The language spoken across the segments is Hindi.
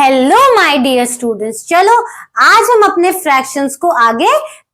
हेलो माय डियर स्टूडेंट्स, चलो आज हम अपने फ्रैक्शंस को आगे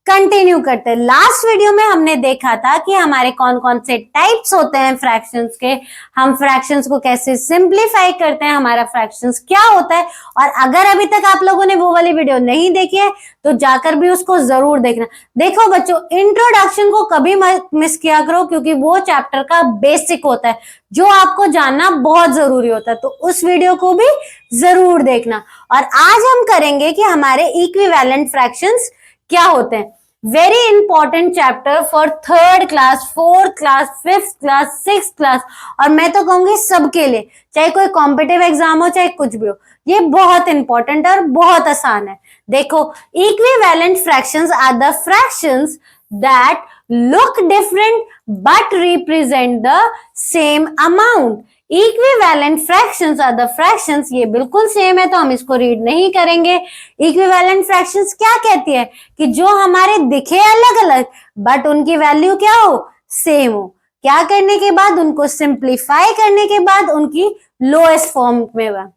कंटिन्यू करते हैं। लास्ट वीडियो में हमने देखा था कि हमारे कौन कौन से टाइप्स होते हैं फ्रैक्शंस के, हम फ्रैक्शंस को कैसे सिंप्लीफाई करते हैं, हमारा फ्रैक्शंस क्या होता है। और अगर अभी तक आप लोगों ने वो वाली वीडियो नहीं देखी है तो जाकर भी उसको जरूर देखना। देखो बच्चों, इंट्रोडक्शन को कभी मत मिस किया करो क्योंकि वो चैप्टर का बेसिक होता है जो आपको जानना बहुत जरूरी होता है, तो उस वीडियो को भी जरूर देखना। और आज हम करेंगे कि हमारे इक्विवेलेंट फ्रैक्शंस क्या होते हैं। Very important chapter for third class, fourth class, fifth class, six class, और मैं तो कहूंगी सबके लिए, चाहे कोई कॉम्पिटिटिव एग्जाम हो चाहे कुछ भी हो, ये बहुत इंपॉर्टेंट और बहुत आसान है। देखो, equivalent fractions are the fractions that look different but represent the same amount. Equivalent fractions are the fractions, ये बिल्कुल सेम है तो हम इसको रीड नहीं करेंगे। Equivalent fractions क्या कहती है कि जो हमारे दिखे अलग अलग बट उनकी वैल्यू क्या हो, सेम हो। क्या करने के बाद, उनको सिंप्लीफाई करने के बाद उनकी लोएस्ट फॉर्म में हुआ।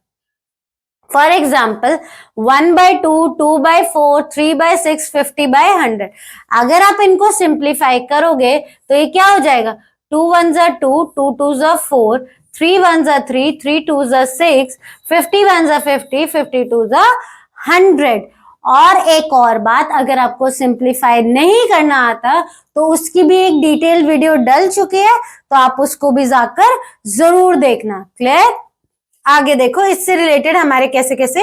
For example 1/2, 2/4, 3/6, 50/100। अगर आप इनको सिंप्लीफाई करोगे तो ये क्या हो जाएगा, 2 1s are 2, 2 2s are 4, 3 1s are 3, 3 2s are 6, 50 1s are 50, 50 2s are 100। और एक और बात, अगर आपको सिंप्लीफाई नहीं करना आता तो उसकी भी एक डिटेल वीडियो डल चुकी है, तो आप उसको भी जाकर जरूर देखना। क्लियर? आगे देखो, इससे रिलेटेड हमारे कैसे कैसे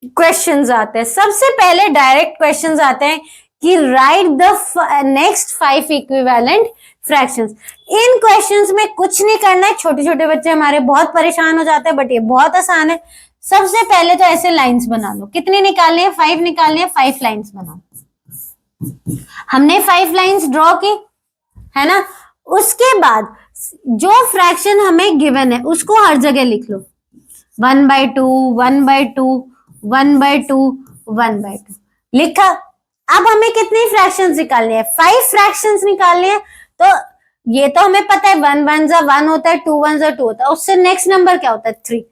क्वेश्चंस आते हैं। सबसे पहले डायरेक्ट क्वेश्चंस आते हैं कि right the next 5 equivalent fractions. In questions में कुछ नहीं करना है, छोटे छोटे बच्चे हमारे बहुत परेशान हो जाते हैं, बट ये बहुत आसान है। सबसे पहले तो ऐसे लाइंस बना लो। कितनी निकालनी है? 5 निकालनी है। 5 लाइंस बनाओ। हमने 5 लाइंस ड्रॉ की है ना। उसके बाद जो फ्रैक्शन हमें गिवन है उसको हर जगह लिख लो। 1/2, 1/2, 1/2, 1/2 लिखा। अब हमें कितनी फ्रैक्शंस निकालनी है? 5 फ्रैक्शंस निकालनी है। तो ये तो हमें पता है, 1 1s are 1 होता है, 2 1s are 2 होता है। उससे नेक्स्ट नंबर क्या होता है? 3।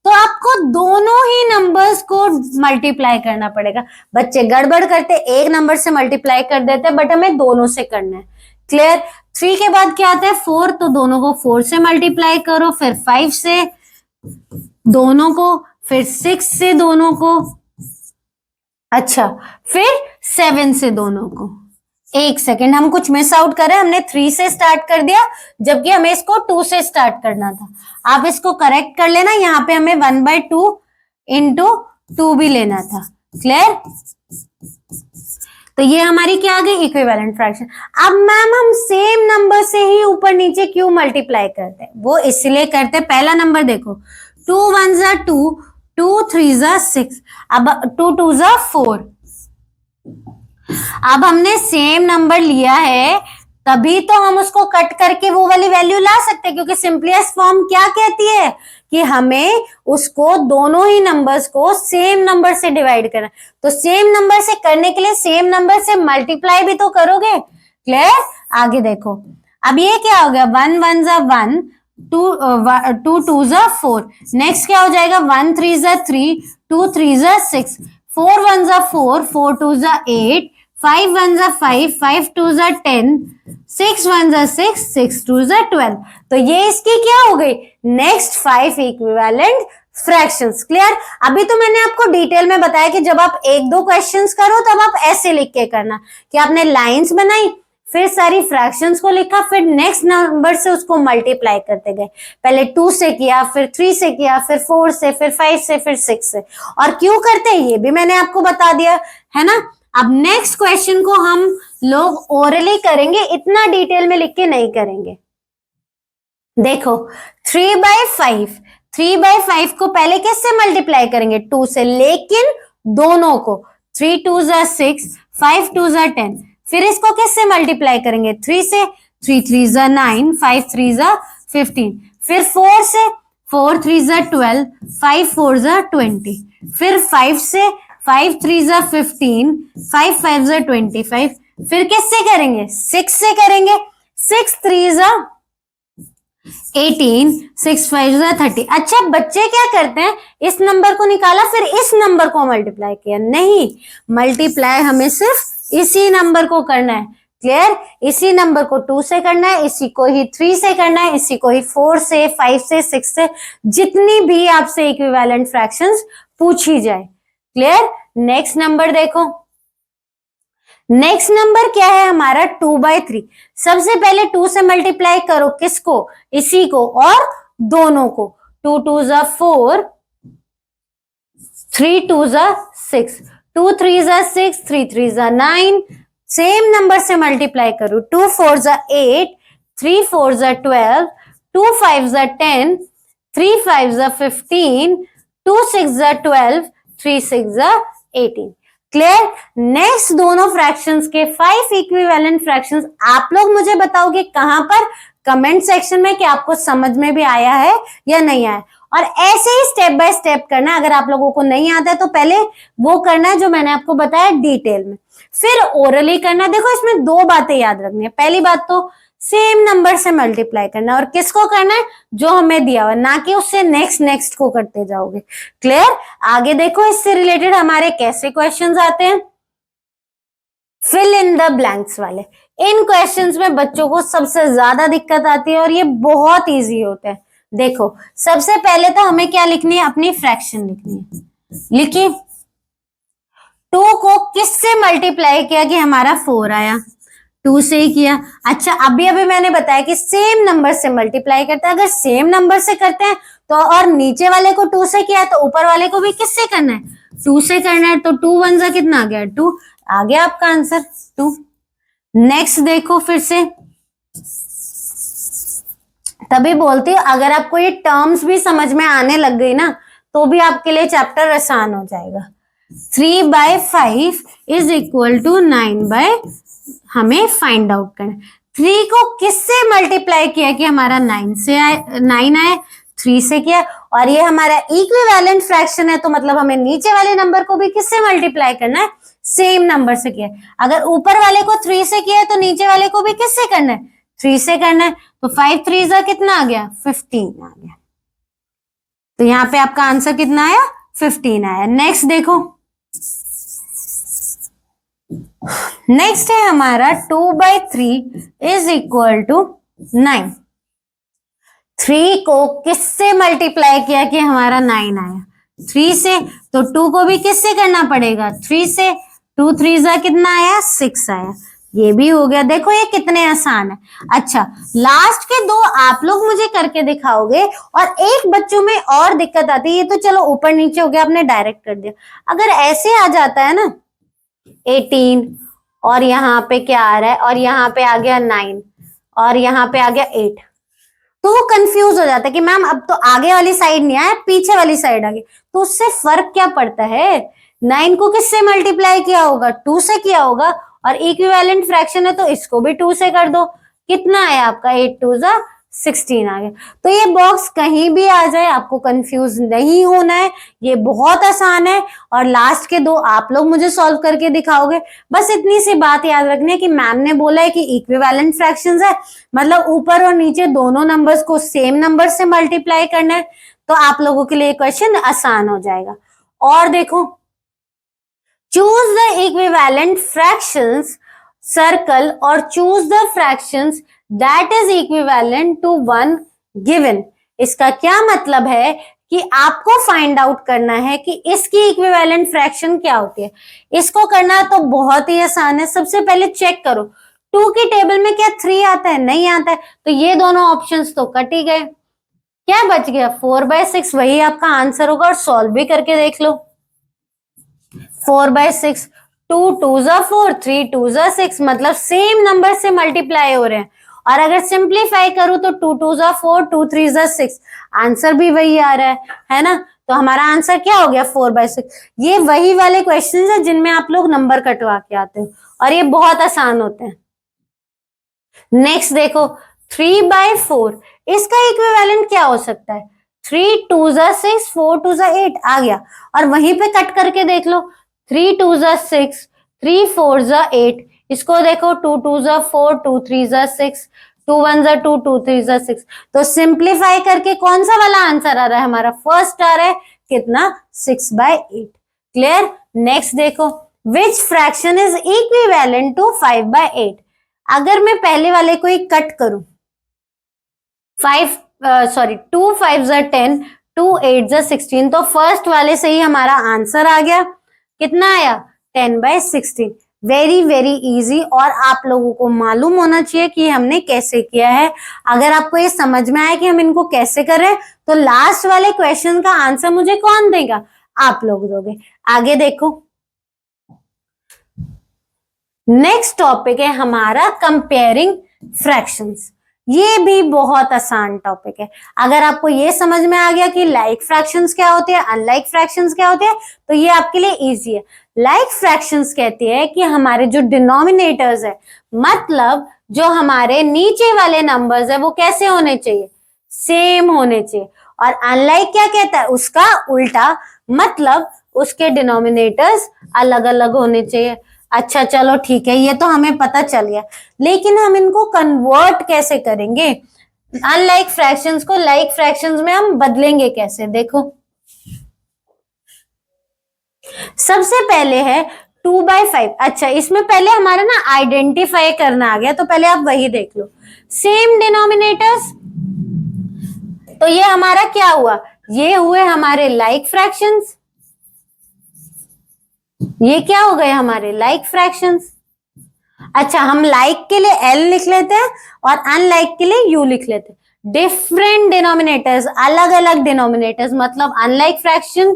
तो आपको दोनों ही नंबर्स को मल्टीप्लाई करना पड़ेगा। बच्चे गड़बड़ करते, एक नंबर से मल्टीप्लाई कर देते, बट हमें दोनों से करना है। क्लियर? 3 के बाद क्या आता है? 4, तो दोनों को 4 से मल्टीप्लाई करो, फिर 5 से दोनों को, फिर 6 से दोनों को, अच्छा फिर 7 से दोनों को। एक सेकेंड, हम कुछ मिस आउट कर रहे हैं। हमने 3 से स्टार्ट कर दिया जबकि हमें इसको 2 से स्टार्ट करना था। आप इसको करेक्ट कर लेना। यहाँ पे हमें 1/2 इंटू 2 भी लेना था। क्लियर? तो ये हमारी क्या आ गई? Equivalent fraction. अब मैम हम सेम नंबर से ही ऊपर नीचे क्यों मल्टीप्लाई करते हैं? वो इसलिए करते हैं, पहला नंबर देखो, 2 1s are 2, 2 3s are 6, अब 2 2s are 4। अब हमने सेम नंबर लिया है तभी तो हम उसको कट करके वो वाली वैल्यू ला सकते हैं, क्योंकि सिंपलेस्ट फॉर्म क्या कहती है कि हमें उसको दोनों ही नंबर्स को सेम नंबर से डिवाइड करना। तो सेम नंबर से करने के लिए सेम नंबर से मल्टीप्लाई भी तो करोगे। क्लियर? आगे देखो, अब ये क्या हो गया? 1 1s are 1, 2 2s are 4। Next क्या हो जाएगा? 1 3s are 3, 2 3s are 6, 4 1s are 4, 4 2s are 8, 5 1s are 5, 5 2s are 10, 6 1s are 6, 6 2s are 12। तो ये इसकी क्या हो गई? Next 5 equivalent fractions. क्लियर? अभी तो मैंने आपको डिटेल में बताया कि जब आप 1-2 क्वेश्चंस करो तब आप ऐसे लिख के करना कि आपने लाइंस बनाई, फिर सारी फ्रैक्शंस को लिखा, फिर नेक्स्ट नंबर से उसको मल्टीप्लाई करते गए। पहले 2 से किया, फिर 3 से किया, फिर 4 से, फिर 5 से, फिर 6 से। और क्यों करते हैं ये भी मैंने आपको बता दिया है ना। अब नेक्स्ट क्वेश्चन को हम लोग ओरली करेंगे, इतना डिटेल में लिख के नहीं करेंगे। देखो 3/5, 3/5 को पहले किससे मल्टीप्लाई करेंगे? 2 से, लेकिन दोनों को। 3 2s are 6, 5 2s are 10। फिर इसको किससे मल्टीप्लाई करेंगे? 3 से, 3 3s are 9, 5 3s are 15। फिर 4 से, 4 3s are 12, 5 4s are 20। फिर 5 से, 5 3s are 15, 5 5s are 25। फिर किससे करेंगे? 6 से करेंगे। 6 3s are 18, 6 5 30। अच्छा बच्चे क्या करते हैं, इस नंबर को निकाला फिर इस नंबर को मल्टीप्लाई किया, नहीं, मल्टीप्लाई हमें सिर्फ इसी नंबर को करना है। क्लियर? इसी नंबर को 2 से करना है, इसी को ही 3 से करना है, इसी को ही 4 से, 5 से, 6 से, जितनी भी आपसे इक्विवेलेंट फ्रैक्शंस पूछी जाए। क्लियर? नेक्स्ट नंबर देखो, नेक्स्ट नंबर क्या है हमारा 2/3। सबसे पहले 2 से मल्टीप्लाई करो, किसको? इसी को और दोनों को। 2 2 जा 4, 3 2 जा 6, 2 3 जा 6, 3 3 जा 9। सेम नंबर से मल्टीप्लाई करो, 2 4 जा 8, 3 4 जा 12, 2 5 जा 10, 3 5 जा 15, 2 6 जा 12, 3 6 जा 18। क्लियर? नेक्स्ट दोनों फ्रैक्शंस के 5 इक्विवेलेंट फ्रैक्शंस आप लोग मुझे बताओगे कहां पर? कमेंट सेक्शन में, कि आपको समझ में भी आया है या नहीं आया। और ऐसे ही स्टेप बाय स्टेप करना है। अगर आप लोगों को नहीं आता है तो पहले वो करना है जो मैंने आपको बताया डिटेल में, फिर ओरली करना। देखो इसमें 2 बातें याद रखनी है। पहली बात तो सेम नंबर से मल्टीप्लाई करना, और किसको करना है? जो हमें दिया हुआ, ना कि उससे नेक्स्ट को करते जाओगे। क्लियर? आगे देखो, इससे रिलेटेड हमारे कैसे क्वेश्चंस आते हैं, फिल इन द ब्लैंक्स वाले। इन क्वेश्चंस में बच्चों को सबसे ज्यादा दिक्कत आती है और ये बहुत इजी होता है। देखो सबसे पहले तो हमें क्या लिखनी है? अपनी फ्रैक्शन लिखनी है। लिखिए, 2 को किससे मल्टीप्लाई किया कि हमारा 4 आया? 2 से ही किया। अच्छा अभी मैंने बताया कि सेम नंबर से मल्टीप्लाई करते हैं। अगर सेम नंबर से करते हैं तो, और नीचे वाले को 2 से किया तो ऊपर वाले को भी किससे करना है? 2 से करना है। तो 2 1 जा कितना आ गया? 2 आ गया आपका आंसर 2। नेक्स्ट देखो, फिर से तभी बोलती हूँ अगर आपको ये टर्म्स भी समझ में आने लग गई ना तो भी आपके लिए चैप्टर आसान हो जाएगा। 3/5 इज इक्वल टू 9 हमें फाइंड आउट करना। 3 को किससे मल्टीप्लाई किया कि हमारा 9 आए? 3 से किया। और ये हमारा इक्विवेलेंट फ्रैक्शन है तो मतलब हमें नीचे वाले नंबर को भी किससे मल्टीप्लाई करना है? सेम नंबर से किया। अगर ऊपर वाले को 3 से किया है तो नीचे वाले को भी किससे करना है? 3 से करना है। तो 5 3 जा कितना आ गया? 15 आ गया। तो यहाँ पे आपका आंसर कितना आया? 15 आया। नेक्स्ट देखो, नेक्स्ट है हमारा 2/3 इज इक्वल टू 9। 3 को किससे मल्टीप्लाई किया कि हमारा 9 आया? 3 से। तो 2 को भी किससे करना पड़ेगा? 3 से। 2 3 जा कितना आया? 6 आया। ये भी हो गया। देखो ये कितने आसान है। अच्छा लास्ट के 2 आप लोग मुझे करके दिखाओगे। और एक बच्चों में और दिक्कत आती है, ये तो चलो ऊपर नीचे हो गया, आपने डायरेक्ट कर दिया। अगर ऐसे आ जाता है ना 18 और यहाँ पे क्या आ रहा है, और यहाँ पे आ गया 9 और यहाँ पे आ गया 8, तो वो कंफ्यूज हो जाता है कि मैम अब तो आगे वाली साइड नहीं आया, पीछे वाली साइड आ गई। तो उससे फर्क क्या पड़ता है? 9 को किससे मल्टीप्लाई किया होगा? 2 से किया होगा। और इक्विवेलेंट फ्रैक्शन है तो इसको भी 2 से कर दो। कितना आया आपका? 8 2 जा 16 आ गया। तो ये बॉक्स कहीं भी आ जाए आपको कंफ्यूज नहीं होना है, ये बहुत आसान है। और लास्ट के 2 आप लोग मुझे सॉल्व करके दिखाओगे। बस इतनी सी बात याद रखनी है कि मैम ने बोला है कि इक्विवेलेंट फ्रैक्शंस है, मतलब ऊपर और नीचे दोनों नंबर्स को सेम नंबर से मल्टीप्लाई करना है। तो आप लोगों के लिए क्वेश्चन आसान हो जाएगा। और देखो, choose the equivalent fractions circle or choose the fractions that is equivalent to one given। इसका क्या मतलब है कि आपको फाइंड आउट करना है कि इसकी इक्विवेलेंट फ्रैक्शन क्या होती है। इसको करना तो बहुत ही आसान है। सबसे पहले चेक करो 2 की टेबल में क्या 3 आता है? नहीं आता है। तो ये दोनों ऑप्शंस तो कट ही गए। क्या बच गया? 4/6, वही आपका आंसर होगा। और सॉल्व भी करके देख लो। 4/6, 2 2 जा 4, 3 2 जा 6, मतलब सेम नंबर से मल्टीप्लाई हो रहे हैं। और अगर सिंप्लीफाई करूं तो 2 2 जा 4, 2 3 जा 6, आंसर भी वही आ रहा है ना। तो हमारा आंसर क्या हो गया? 4/6। ये वही वाले क्वेश्चन है जिनमें आप लोग नंबर कटवा के आते हो और ये बहुत आसान होते हैं। नेक्स्ट देखो 3/4, इसका इक्विवेलेंट क्या हो सकता है? 3 2 जा 6, 4 2 जा 8 आ गया। और वहीं पे कट करके देख लो 3 2 जा 6, 3 4 जा 8, इसको देखो 2 2 जा 4, 2 3 जा 6, 1 जा 2, 2 3 जा 6। तो सिंप्लीफाई करके कौन सा वाला आंसर आ रहा है हमारा? फर्स्ट आ रहा है, कितना? 6/8। क्लियर? नेक्स्ट देखो, which fraction is equivalent to 5/8? अगर मैं पहले वाले को ही कट करूं, 2 5 जा 10, 2 8 जा 16, तो फर्स्ट वाले से ही हमारा आंसर आ गया। कितना आया? 10/16। वेरी वेरी इजी, और आप लोगों को मालूम होना चाहिए कि हमने कैसे किया है। अगर आपको ये समझ में आया कि हम इनको कैसे कर रहे हैं, तो लास्ट वाले क्वेश्चन का आंसर मुझे कौन देगा? आप लोग दोगे। आगे देखो, नेक्स्ट टॉपिक है हमारा कंपेयरिंग फ्रैक्शंस। ये भी बहुत आसान टॉपिक है। अगर आपको ये समझ में आ गया कि लाइक फ्रैक्शंस क्या होते हैं, अनलाइक फ्रैक्शंस क्या होते हैं, तो ये आपके लिए इजी है। लाइक फ्रैक्शंस कहती है कि हमारे जो डिनोमिनेटर्स है, मतलब जो हमारे नीचे वाले नंबर्स है, वो कैसे होने चाहिए? सेम होने चाहिए। और अनलाइक क्या कहता है? उसका उल्टा, मतलब उसके डिनोमिनेटर्स अलग अलग होने चाहिए। अच्छा चलो ठीक है, ये तो हमें पता चल गया, लेकिन हम इनको कन्वर्ट कैसे करेंगे? अनलाइक फ्रैक्शंस को लाइक फ्रैक्शंस में हम बदलेंगे कैसे? देखो, सबसे पहले है 2/5। अच्छा, इसमें पहले हमारा ना आइडेंटिफाई करना आ गया, तो पहले आप वही देख लो। सेम डिनोमिनेटर्स, तो ये हमारा क्या हुआ? ये हुए हमारे लाइक फ्रैक्शंस। ये क्या हो गए? हमारे लाइक फ्रैक्शंस। अच्छा, हम लाइक के लिए L लिख लेते हैं और अनलाइक के लिए U लिख लेते हैं। डिफरेंट डिनोमिनेटर्स, अलग अलग डिनोमिनेटर्स, मतलब अनलाइक फ्रैक्शन।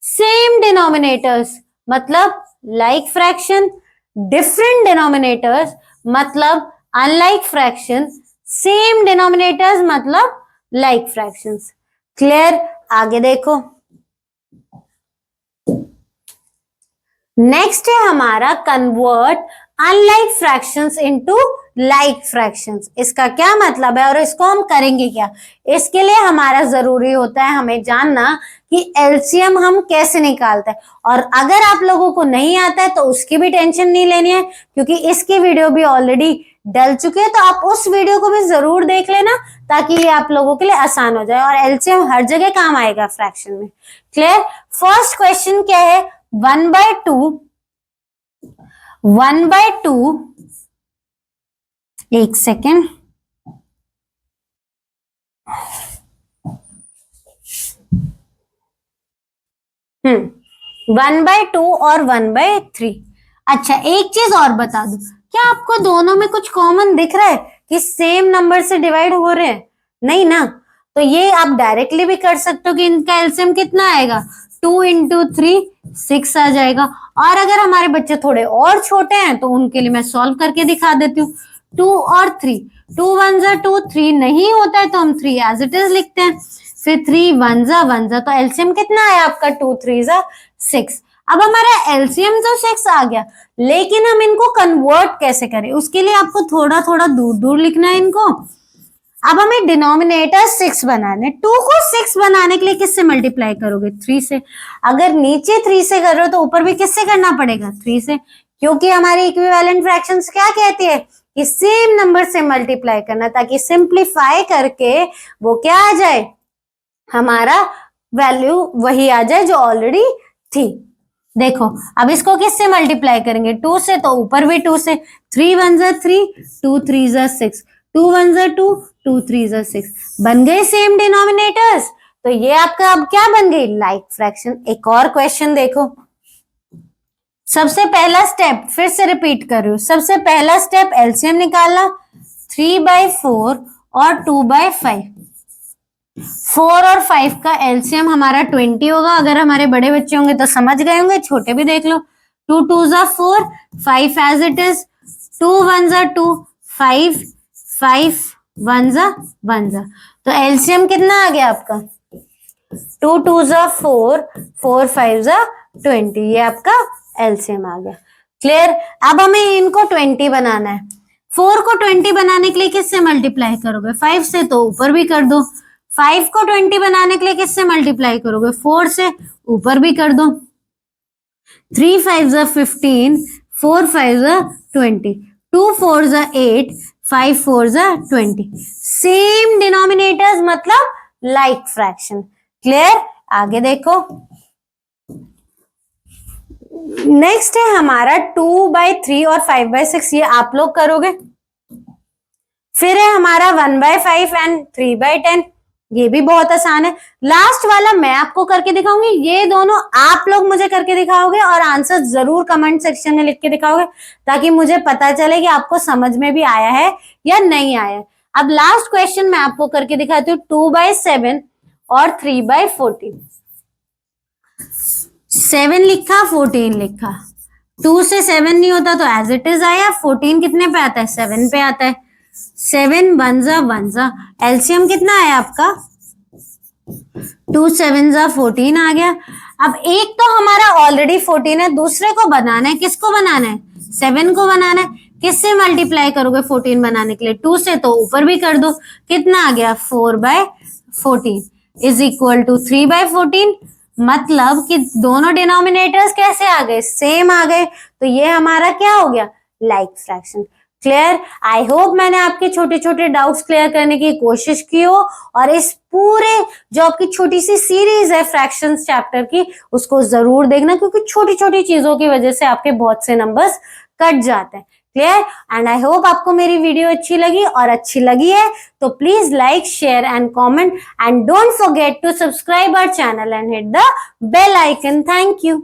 सेम डिनोमिनेटर्स मतलब लाइक फ्रैक्शन। डिफरेंट डिनोमिनेटर्स मतलब अनलाइक फ्रैक्शन। सेम डिनोमिनेटर्स मतलब लाइक फ्रैक्शंस। क्लियर? आगे देखो, नेक्स्ट है हमारा convert unlike fractions into like fractions. इसका क्या मतलब है और इसको हम करेंगे क्या? इसके लिए हमारा जरूरी होता है हमें जानना कि एलसीएम हम कैसे निकालते हैं। और अगर आप लोगों को नहीं आता है तो उसकी भी टेंशन नहीं लेनी है, क्योंकि इसकी वीडियो भी ऑलरेडी डल चुकी है, तो आप उस वीडियो को भी जरूर देख लेना, ताकि ये आप लोगों के लिए आसान हो जाए। और एलसीएम हर जगह काम आएगा फ्रैक्शन में। क्लियर? फर्स्ट क्वेश्चन क्या है? 1/2, 1/2, एक सेकेंड, 1/2 और 1/3। अच्छा, एक चीज और बता दूं, क्या आपको दोनों में कुछ कॉमन दिख रहा है कि सेम नंबर से डिवाइड हो रहे हैं? नहीं ना? तो ये आप डायरेक्टली भी कर सकते हो कि इनका एलसीएम कितना आएगा? 2 × 3 6 आ जाएगा। और अगर हमारे बच्चे थोड़े और छोटे हैं तो उनके लिए मैं सॉल्व करके दिखा देती हूँ। 2 और 3, 2 1 जा 2, 3 नहीं होता है तो हम 3 एज इट इज लिखते हैं। फिर 3 1 जा 1 जा, तो एलसीएम कितना आया आपका? 2 3 जा 6। अब हमारा एलसीएम तो 6 आ गया, लेकिन हम इनको कन्वर्ट कैसे करें? उसके लिए आपको थोड़ा थोड़ा दूर दूर लिखना है इनको। अब हमें डिनोमिनेटर 6 बनाने, 2 को 6 बनाने के लिए किससे मल्टीप्लाई करोगे? 3 से। अगर नीचे 3 से कर रहे हो तो ऊपर भी किससे करना पड़ेगा? 3 से, क्योंकि हमारी इक्विवेलेंट फ्रैक्शंस क्या कहती है कि सेम नंबर से मल्टीप्लाई करना, ताकि सिंप्लीफाई करके वो क्या आ जाए? हमारा वैल्यू वही आ जाए जो ऑलरेडी थी। देखो, अब इसको किससे मल्टीप्लाई करेंगे? 2 से, तो ऊपर भी 2 से। 3 1 जा 3, 2 3 जा 6, 2 1 जा 2, 2 3 जा 6। बन गए सेम डिनोमिनेटर्स। तो ये आपका अब क्या बन गई? Like fraction. एक और क्वेश्चन देखो, सबसे पहला स्टेप फिर से रिपीट कर रही हूं। सबसे पहला स्टेप एलसीएम निकालना, 3/4 और 2/5। 4 और 5 का एलसीएम हमारा 20 होगा। अगर हमारे बड़े बच्चे होंगे तो समझ गए होंगे, छोटे भी देख लो। 2 2 जा 4, 5 एज इट इज, 2 1 जा 2, 5 5 1 जा 1 जा। तो एलसीएम कितना आ गया आपका? 2 2 जा 4, 4 5 जा 20। ये आपका एलसीएम आ गया। क्लियर? अब हमें इनको 20 बनाना है। 4 को 20 बनाने के लिए किससे मल्टीप्लाई करोगे? 5 से, तो ऊपर भी कर दो। 5 को 20 बनाने के लिए किससे मल्टीप्लाई करोगे? 4 से, ऊपर भी कर दो। 3 5 जा 15, 4 5 जा 20, 2 4 जा 8, 5 4 20, सेम डिनोमिनेटर्स मतलब लाइक फ्रैक्शन। क्लियर? आगे देखो, नेक्स्ट है हमारा 2/3 और 5/6, ये आप लोग करोगे। फिर है हमारा 1/5 एंड 3/10, ये भी बहुत आसान है। लास्ट वाला मैं आपको करके दिखाऊंगी, ये दोनों आप लोग मुझे करके दिखाओगे और आंसर जरूर कमेंट सेक्शन में लिख के दिखाओगे, ताकि मुझे पता चले कि आपको समझ में भी आया है या नहीं आया है। अब लास्ट क्वेश्चन मैं आपको करके दिखाती हूँ, 2/7 और 3/14। 7 लिखा, 14 लिखा, 2 से 7 नहीं होता तो एज इट इज आया। 14 कितने पे आता है? 7 पे आता है। 7 1 जा, एलसीएम कितना आया आपका? 2 7 जा 14 आ गया। अब एक तो हमारा ऑलरेडी 14 है, दूसरे को बनाना है। किसको बनाना है? 7 को बनाना है। किससे मल्टीप्लाई करोगे 14 बनाने के लिए? 2 से, तो ऊपर भी कर दो। कितना आ गया? 4/14 इज इक्वल टू 3/14। मतलब कि दोनों डिनोमिनेटर्स कैसे आ गए? सेम आ गए। तो ये हमारा क्या हो गया? Like fraction. Clear? I hope मैंने आपके छोटे छोटे डाउट्स क्लियर करने की कोशिश की हो, और इस पूरे जो आपकी छोटी सी सीरीज है फ्रैक्शंस चैप्टर की, उसको जरूर देखना, क्योंकि छोटी छोटी चीजों की वजह से आपके बहुत से नंबर्स कट जाते हैं। क्लियर? एंड आई होप आपको मेरी वीडियो अच्छी लगी, और अच्छी लगी है तो please like, share and comment, and don't forget to subscribe our channel and hit the bell icon. Thank you.